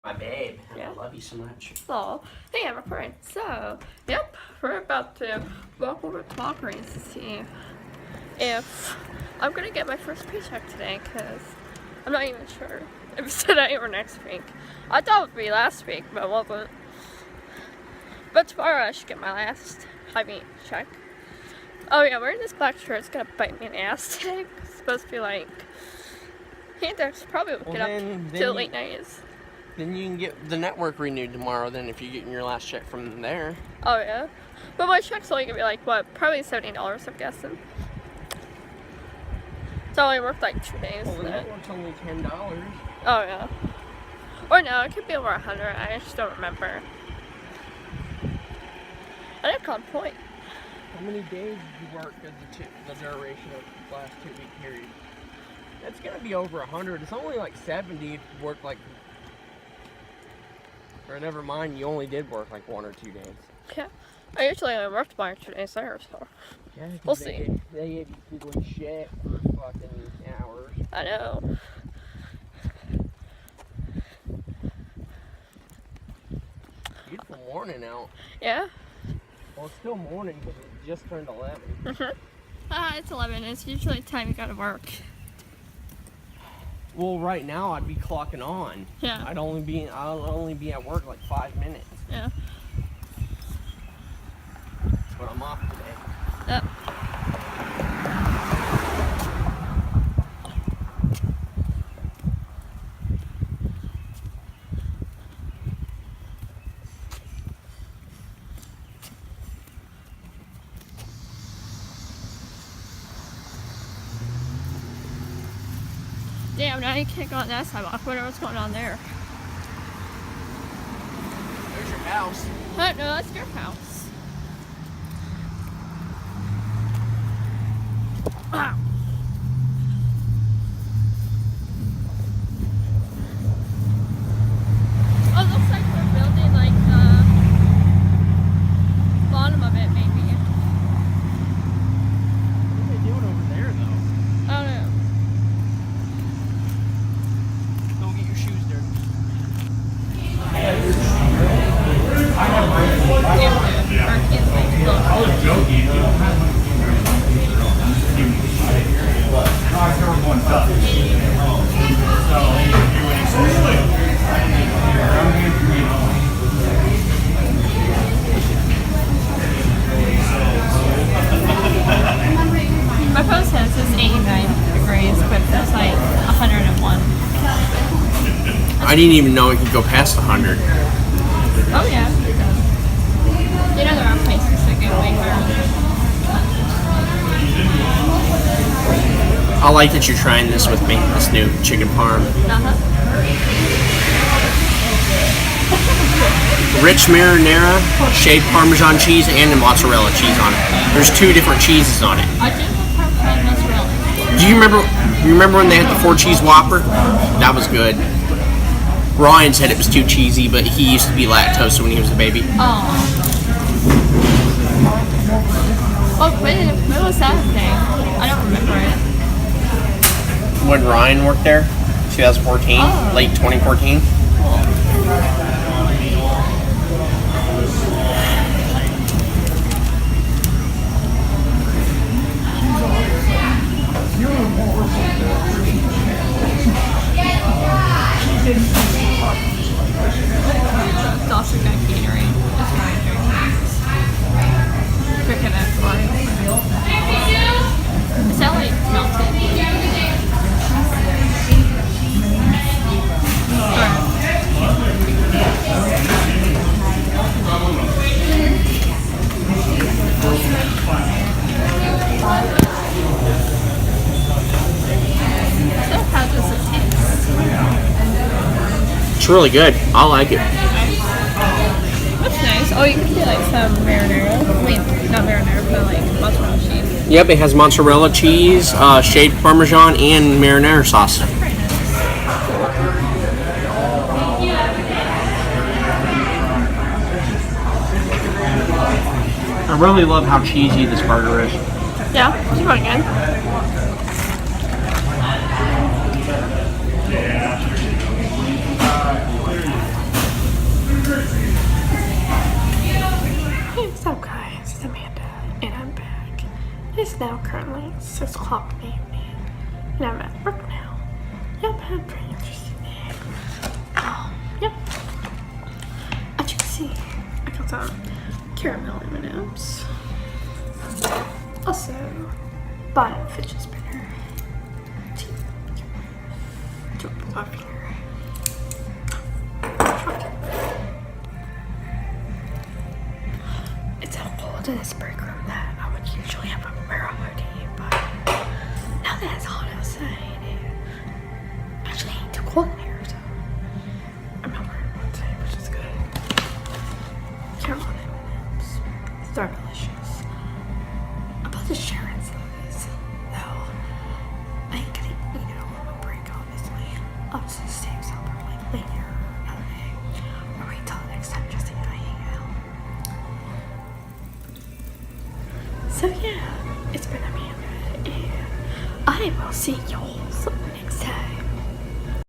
My babe, Yeah. I love you so much. So, hey, I'm recording. So, yep, we're about to walk over to Walgreens to see if I'm gonna get my first paycheck today, because I'm not even sure if it's today or next week. I thought it would be last week, but it wasn't. But tomorrow I should get my last check. Oh yeah, wearing this black shirt is gonna bite me in the ass today. It's supposed to be like, hey, there's probably get up till late nights. Then you can get the network renewed tomorrow then if you're getting your last check from there. Oh yeah. But my check's only gonna be like, what, probably $70, I'm guessing. It's only worth like 2 days. Well, the network's only $10. Oh yeah. Or no, it could be over 100, I just don't remember. I didn't call point. How many days did you work as the duration of the last 2 week period? That's gonna be over 100. It's only like 70 if you work like... Or never mind, you only did work like 1 or 2 days. Yeah. I usually only worked 1 or 2 days there, so Yeah, we'll see. They had you doing shit for fucking hours. I know. Beautiful morning out. Yeah? Well, it's still morning because it just turned 11. It's 11. It's usually time you gotta work. Well, right now I'd be clocking on. Yeah. I'll only be at work like 5 minutes. Yeah. But I'm off today. Yep. Damn, now you can't go on that sidewalk. I wonder what's going on there. There's your house. Oh, no, that's your house. Ow. Oh, it looks like we're building like the bottom of it, maybe. What are they doing over there, though? I don't know. Don't get your shoes dirty. I was joking. I heard one stuff. So, My phone says it's 89 degrees, but it feels like 101. I didn't even know it could go past 100. Oh yeah, it does. You know there are places that get way higher. I like that you're trying this with me, this new chicken parm. Rich marinara, shaved Parmesan cheese, and the mozzarella cheese on it. There's 2 different cheeses on it. I did have Parmesan mozzarella. Do you remember when they had the 4-cheese Whopper? That was good. Ryan said it was too cheesy, but he used to be lactose when he was a baby. Oh. Oh, when was that thing? I don't remember it. When Ryan worked there, 2014, late 2014. It's also got catering. It's very cricket at Is that like melted? So how does it taste? It's really good. I like it. That's nice. Oh, you can do like some marinara. I mean, not marinara, but like mozzarella cheese. Yep, it has mozzarella cheese, shaved Parmesan, and marinara sauce. That's pretty nice. I really love how cheesy this burger is. Yeah, it's pretty good. now currently 6 o'clock in the evening, and I'm at work now. Yep, I had a pretty interesting day. Yep. As you can see, I got some caramel M&Ms. Also, bought a fidget spinner. Do a pull up here. It's so cold in this break room that I would usually have a wear a hoodie, but now that it's hot outside, it actually ain't too cold in here, so I'm not wearing one today, which is good. Caramel M&Ms. They're delicious. I'm about to share in some of these, though. I ain't gonna eat it all in a break, obviously. I'll just save some for like later or another day. Or wait till the next time just to get my hang out. So yeah, it's been a minute, and I will see y'all